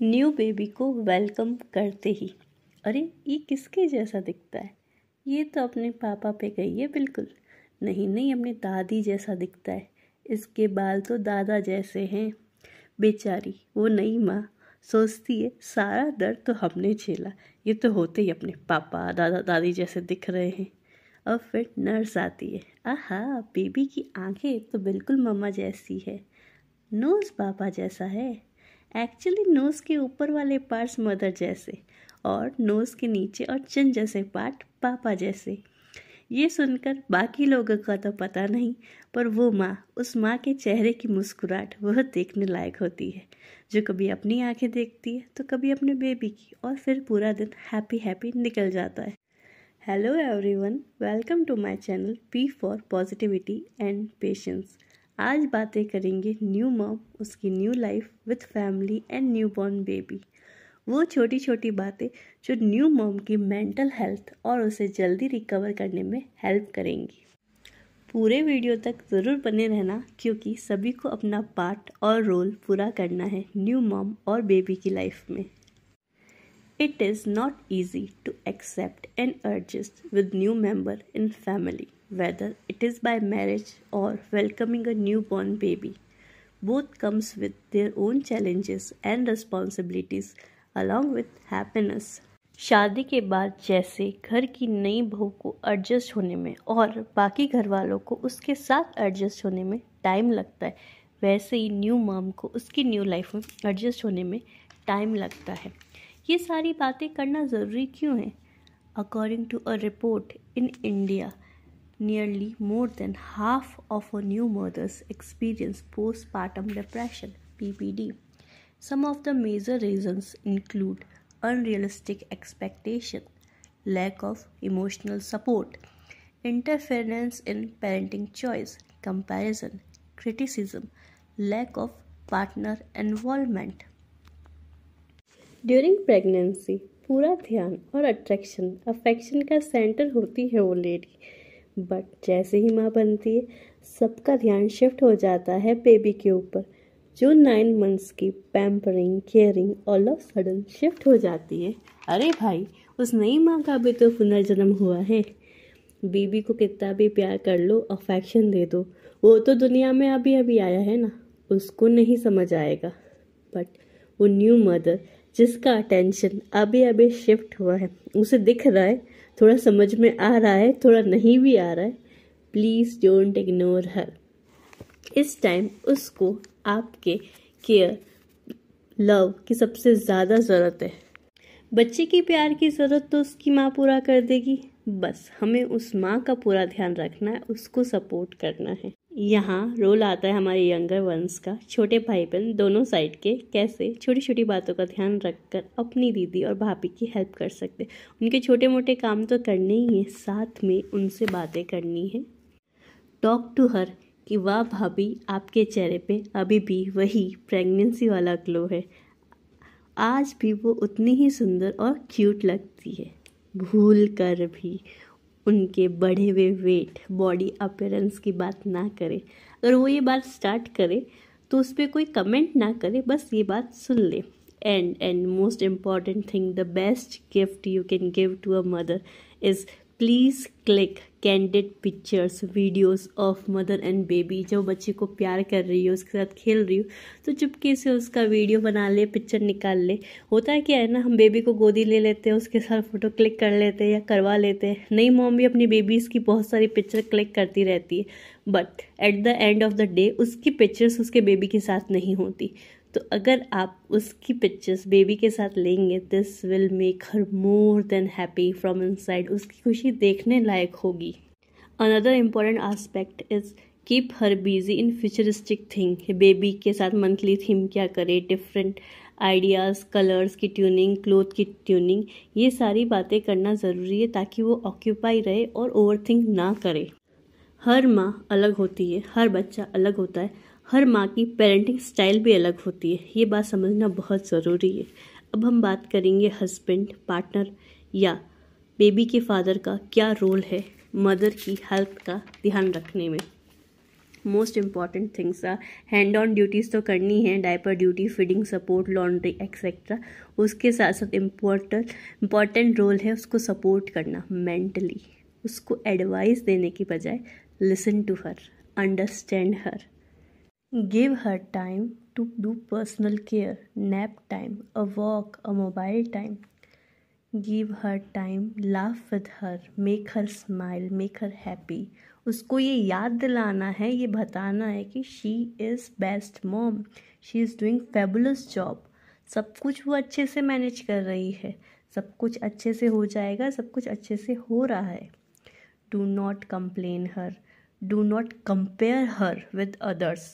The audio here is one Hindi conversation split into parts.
न्यू बेबी को वेलकम करते ही अरे ये किसके जैसा दिखता है। ये तो अपने पापा पे गई है बिल्कुल। नहीं नहीं, अपनी दादी जैसा दिखता है। इसके बाल तो दादा जैसे हैं। बेचारी वो नई माँ सोचती है सारा दर्द तो हमने झेला, ये तो होते ही अपने पापा दादा दादी जैसे दिख रहे हैं। अब फिर नर्स आती है। आहा, बेबी की आंखें तो बिल्कुल मम्मा जैसी है। नोज पापा जैसा है। एक्चुअली नोज के ऊपर वाले पार्ट्स मदर जैसे और नोज के नीचे और चिन जैसे पार्ट पापा जैसे। ये सुनकर बाकी लोगों का तो पता नहीं, पर वो माँ, उस माँ के चेहरे की मुस्कुराहट वह देखने लायक होती है, जो कभी अपनी आंखें देखती है तो कभी अपने बेबी की, और फिर पूरा दिन हैप्पी हैप्पी निकल जाता है। Hello everyone, welcome to my channel P for positivity and patience. आज बातें करेंगे न्यू मॉम, उसकी new life with family and newborn baby. वो छोटी छोटी बातें जो न्यू मॉम की मेंटल हेल्थ और उसे जल्दी रिकवर करने में हेल्प करेंगी। पूरे वीडियो तक ज़रूर बने रहना, क्योंकि सभी को अपना पार्ट और रोल पूरा करना है न्यू मॉम और बेबी की लाइफ में। It is not easy to accept and adjust with new member in family, whether it is by marriage or welcoming a newborn baby. Both comes with their own challenges and responsibilities along with happiness. शादी के बाद जैसे घर की नई बहू को एडजस्ट होने में और बाकी घर वालों को उसके साथ एडजस्ट होने में टाइम लगता है, वैसे ही न्यू मॉम को उसकी न्यू लाइफ में एडजस्ट होने में टाइम लगता है। ये सारी बातें करना ज़रूरी क्यों है? According to a report in India, nearly more than half of a new mothers experience postpartum depression (PPD). Some of the major reasons include unrealistic expectation, lack of emotional support, interference in parenting choice, comparison, criticism, lack of partner involvement. During pregnancy पूरा ध्यान और अफेक्शन का सेंटर होती है वो लेडी, बट जैसे ही माँ बनती है सबका ध्यान शिफ्ट हो जाता है बेबी के ऊपर, जो 9 मंथ्स की pampering caring all of sudden shift हो जाती है। अरे भाई, उस नई माँ का भी तो पुनर्जन्म हुआ है। बेबी को कितना भी प्यार कर लो, अफेक्शन दे दो, वो तो दुनिया में अभी अभी आया है ना, उसको नहीं समझ आएगा। बट वो न्यू मदर जिसका अटेंशन अभी अभी शिफ्ट हुआ है, उसे दिख रहा है, थोड़ा समझ में आ रहा है, थोड़ा नहीं भी आ रहा है, प्लीज़ डोंट इग्नोर हर। इस टाइम उसको आपके केयर लव की सबसे ज़्यादा ज़रूरत है। बच्चे की प्यार की ज़रूरत तो उसकी माँ पूरा कर देगी, बस हमें उस माँ का पूरा ध्यान रखना है, उसको सपोर्ट करना है। यहाँ रोल आता है हमारे यंगर वंस का, छोटे भाई बहन दोनों साइड के कैसे छोटी छोटी बातों का ध्यान रखकर अपनी दीदी और भाभी की हेल्प कर सकते। उनके छोटे मोटे काम तो करने ही हैं, साथ में उनसे बातें करनी है। टॉक टू हर कि वाह भाभी, आपके चेहरे पे अभी भी वही प्रेगनेंसी वाला ग्लो है, आज भी वो उतनी ही सुंदर और क्यूट लगती है। भूल कर भी उनके बढ़े हुए वेट, बॉडी अपीयरेंस की बात ना करे। अगर वो ये बात स्टार्ट करे तो उस पर कोई कमेंट ना करे, बस ये बात सुन ले। And most important thing, the best gift you can give to a mother is please click candid pictures videos of mother and baby. जब बच्चे को प्यार कर रही हो, उसके साथ खेल रही हो, तो चुपके से उसका वीडियो बना ले, पिक्चर निकाल ले। होता है क्या है ना, हम बेबी को गोदी ले लेते हैं, उसके साथ फ़ोटो क्लिक कर लेते हैं या करवा लेते हैं। नई मॉम भी अपनी बेबीज़ की बहुत सारी पिक्चर क्लिक करती रहती है, but at the end of the day उसकी पिक्चर्स उसके बेबी के साथ नहीं होती। तो अगर आप उसकी पिक्चर्स बेबी के साथ लेंगे, this will make her more than happy from inside. उसकी खुशी देखने लायक होगी। Another important aspect is keep her busy in futuristic thing. Baby के साथ मंथली थीम क्या करे, डिफरेंट आइडियाज़, कलर्स की ट्यूनिंग, क्लोथ की ट्यूनिंग, ये सारी बातें करना ज़रूरी है ताकि वो ऑक्यूपाई रहे और ओवरथिंक ना करे। हर माँ अलग होती है, हर बच्चा अलग होता है, हर माँ की पेरेंटिंग स्टाइल भी अलग होती है, ये बात समझना बहुत ज़रूरी है। अब हम बात करेंगे हस्बैंड, पार्टनर या बेबी के फादर का क्या रोल है मदर की हेल्थ का ध्यान रखने में। Most important things are hand on duties तो करनी है, diaper duty, feeding support, laundry etcetera. उसके साथ साथ इम्पॉर्टेंट रोल है उसको सपोर्ट करना मेंटली, उसको एडवाइस देने की बजाय listen to her, understand her, give her time to do personal care, nap time, a walk, a mobile time, give her time, laugh with her, make her smile, make her happy. उसको ये याद दिलाना है, ये बताना है कि she is best mom, she is doing fabulous job. सब कुछ वो अच्छे से मैनेज कर रही है, सब कुछ अच्छे से हो जाएगा, सब कुछ अच्छे से हो रहा है। Do not complain her, do not compare her with others.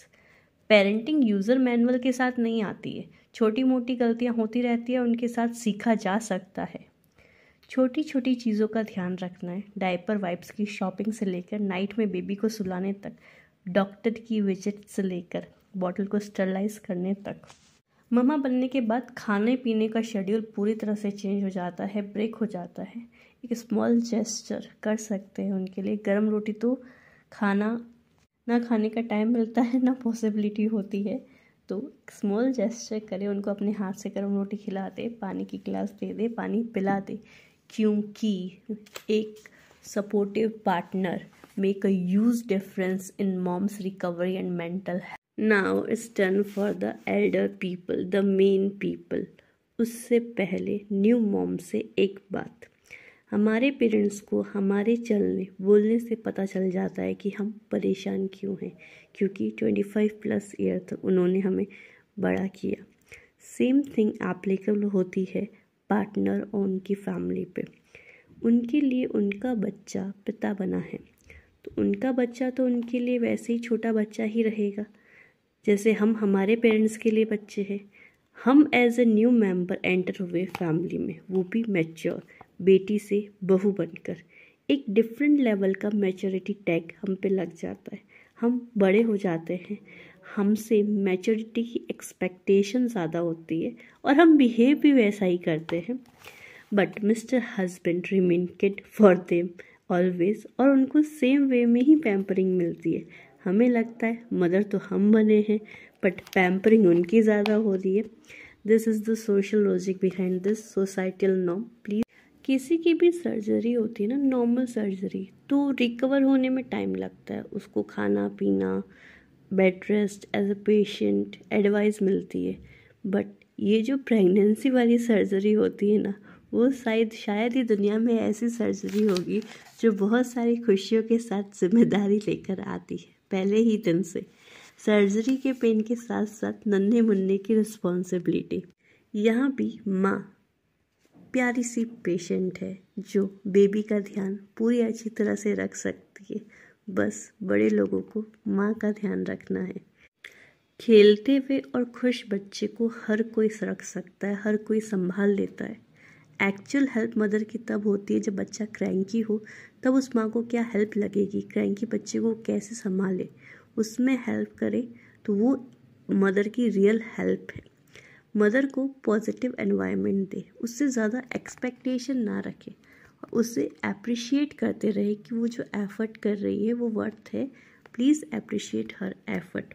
Parenting user manual के साथ नहीं आती है, छोटी मोटी गलतियाँ होती रहती है, उनके साथ सीखा जा सकता है। छोटी छोटी चीज़ों का ध्यान रखना है, डायपर वाइप्स की शॉपिंग से लेकर नाइट में बेबी को सुलाने तक, डॉक्टर की विजिट से लेकर बॉटल को स्टरलाइज करने तक। मम्मा बनने के बाद खाने पीने का शेड्यूल पूरी तरह से चेंज हो जाता है, ब्रेक हो जाता है। एक स्मॉल जेस्चर कर सकते हैं उनके लिए। गर्म रोटी तो ना खाने का टाइम मिलता है, ना पॉसिबिलिटी होती है, तो स्मॉल जेस्चर करें, उनको अपने हाथ से गर्म रोटी खिला दे, पानी की गिलास दे दे, पानी पिला दे, क्योंकि एक supportive partner make a huge difference in mom's recovery and mental health. Now it's turn for the elder people, the men people. उससे पहले न्यू मॉम से एक बात, हमारे पेरेंट्स को हमारे चलने बोलने से पता चल जाता है कि हम परेशान क्यों हैं, क्योंकि 25+ ईयर तक उन्होंने हमें बड़ा किया। सेम थिंग एप्लीकेबल होती है पार्टनर और उनकी फैमिली पे। उनके लिए उनका बच्चा पिता बना है, तो उनका बच्चा तो उनके लिए वैसे ही छोटा बच्चा ही रहेगा जैसे हम हमारे पेरेंट्स के लिए बच्चे हैं। हम as a new member enter हुए फैमिली में, वो भी मैच्योर, बेटी से बहू बनकर। एक डिफरेंट लेवल का मैच्योरिटी टैग हम पे लग जाता है, हम बड़े हो जाते हैं, हमसे मैच्योरिटी की एक्सपेक्टेशन ज़्यादा होती है और हम बिहेव भी वैसा ही करते हैं। But mister husband remain kid for them always, और उनको सेम वे में ही पैम्परिंग मिलती है। हमें लगता है मदर तो हम बने हैं, बट पैम्परिंग उनकी ज़्यादा हो रही है। This is the social logic behind this societal norm. Please, किसी की भी सर्जरी होती है ना, नॉर्मल सर्जरी, तो रिकवर होने में टाइम लगता है। उसको खाना पीना, bed rest, as a patient advice मिलती है। बट ये जो प्रेगनेंसी वाली सर्जरी होती है ना, वो शायद ही दुनिया में ऐसी सर्जरी होगी जो बहुत सारी खुशियों के साथ जिम्मेदारी लेकर आती है। पहले ही दिन से सर्जरी के पेन के साथ साथ नन्हे मुन्ने की रिस्पॉन्सिबिलिटी। यहाँ भी माँ प्यारी सी पेशेंट है जो बेबी का ध्यान पूरी अच्छी तरह से रख सकती है। बस बड़े लोगों को माँ का ध्यान रखना है। खेलते हुए और खुश बच्चे को हर कोई रख सकता है, हर कोई संभाल लेता है। एक्चुअल हेल्प मदर की तब होती है जब बच्चा क्रैंकी हो, तब उस माँ को क्या हेल्प लगेगी, क्रैंकी बच्चे को कैसे संभाले, उसमें हेल्प करे, तो वो मदर की रियल हेल्प है। मदर को पॉजिटिव एनवायरनमेंट दे, उससे ज़्यादा एक्सपेक्टेशन ना रखे, उसे अप्रिशिएट करते रहे कि वो जो एफर्ट कर रही है वो वर्थ है। Please appreciate her effort.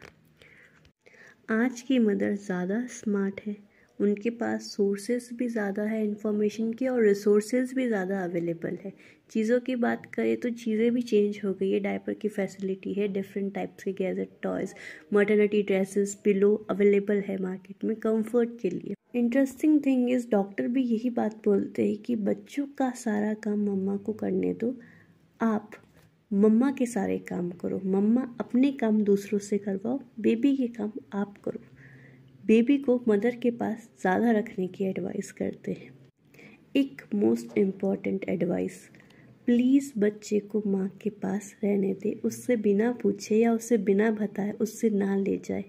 आज की मदर ज़्यादा स्मार्ट है, उनके पास सोर्सेज भी ज़्यादा है इन्फॉर्मेशन के, और रिसोर्सेज भी ज़्यादा अवेलेबल है। चीज़ों की बात करें तो चीज़ें भी चेंज हो गई है। डायपर की फैसिलिटी है, डिफरेंट टाइप्स के gadget, toys, maternity dresses, pillow available है मार्केट में कंफर्ट के लिए। इंटरेस्टिंग थिंग इज़ डॉक्टर भी यही बात बोलते हैं कि बच्चों का सारा काम मम्मा को करने दो, आप मम्मा के सारे काम करो, मम्मा अपने काम दूसरों से करवाओ, बेबी के काम आप करो। बेबी को मदर के पास ज़्यादा रखने की एडवाइस करते हैं। एक मोस्ट इम्पॉर्टेंट एडवाइस, प्लीज़ बच्चे को माँ के पास रहने दे, उससे बिना पूछे या उससे बिना बताए उससे ना ले जाए।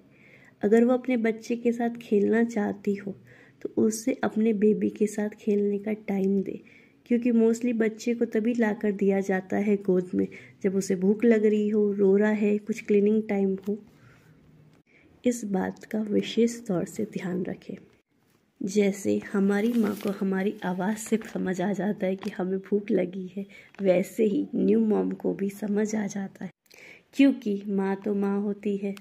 अगर वो अपने बच्चे के साथ खेलना चाहती हो तो उससे अपने बेबी के साथ खेलने का टाइम दे, क्योंकि मोस्टली बच्चे को तभी लाकर दिया जाता है गोद में जब उसे भूख लग रही हो, रो रहा है, कुछ क्लीनिंग टाइम हो। इस बात का विशेष तौर से ध्यान रखें। जैसे हमारी माँ को हमारी आवाज़ से समझ आ जाता है कि हमें भूख लगी है, वैसे ही न्यू मॉम को भी समझ आ जाता है क्योंकि माँ तो माँ होती है।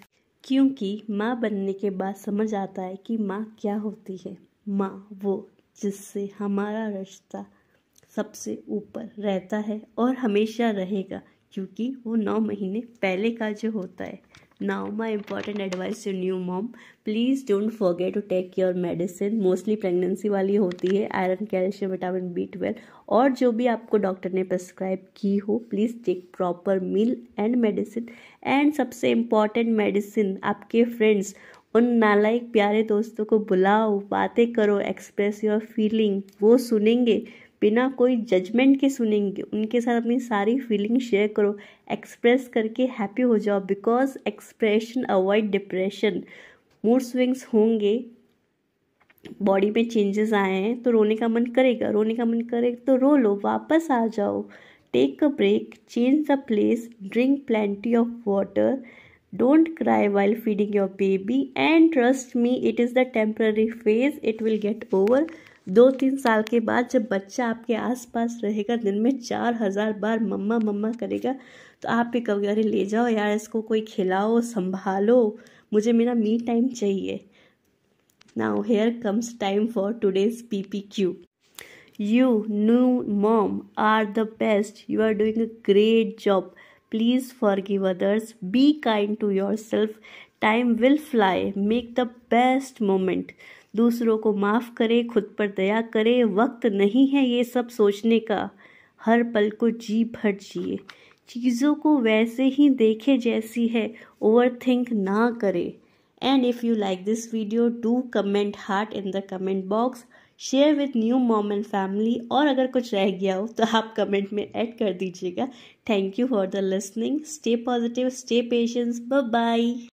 क्योंकि माँ बनने के बाद समझ आता है कि माँ क्या होती है। माँ वो जिससे हमारा रिश्ता सबसे ऊपर रहता है और हमेशा रहेगा, क्योंकि वो 9 महीने पहले का जो होता है। Now my important advice to new mom, please don't forget to take your medicine. Mostly pregnancy वाली होती है, आयरन, कैल्शियम, विटामिन B12 और जो भी आपको डॉक्टर ने प्रेस्क्राइब की हो। Please take proper meal and medicine. And सबसे इम्पॉर्टेंट मेडिसिन, आपके फ्रेंड्स, उन नालायक प्यारे दोस्तों को बुलाओ, बातें करो, एक्सप्रेस योर फीलिंग। वो सुनेंगे, बिना कोई जजमेंट के सुनेंगे। उनके साथ अपनी सारी फीलिंग शेयर करो, एक्सप्रेस करके हैप्पी हो जाओ। Because expression avoid depression. Mood swings होंगे, बॉडी में चेंजेस आए हैं तो रोने का मन करेगा, रोने का मन करे तो रो लो, वापस आ जाओ। Take a break, change the place, drink plenty of water, don't cry while feeding your baby and trust me, it is the temporary phase, it will get over. 2-3 साल के बाद जब बच्चा आपके आसपास रहेगा, दिन में 4000 बार मम्मा मम्मा करेगा, तो आप भी कहोगे अरे ले जाओ यार इसको, कोई खिलाओ, संभालो, मुझे मेरा मी टाइम चाहिए। Now here comes time for today's PPQ. You new mom are the best. You are doing a great job. Please forgive others. Be kind to yourself. Time will fly. Make the best moment. दूसरों को माफ़ करें, खुद पर दया करें। वक्त नहीं है ये सब सोचने का, हर पल को जी भर जिए। चीज़ों को वैसे ही देखे जैसी है, ओवर थिंक ना करें। And if you like this video, do comment heart in the comment box. Share with new mom and family. और अगर कुछ रह गया हो तो आप कमेंट में ऐड कर दीजिएगा। Thank you for the listening. Stay positive, stay patient. Bye bye.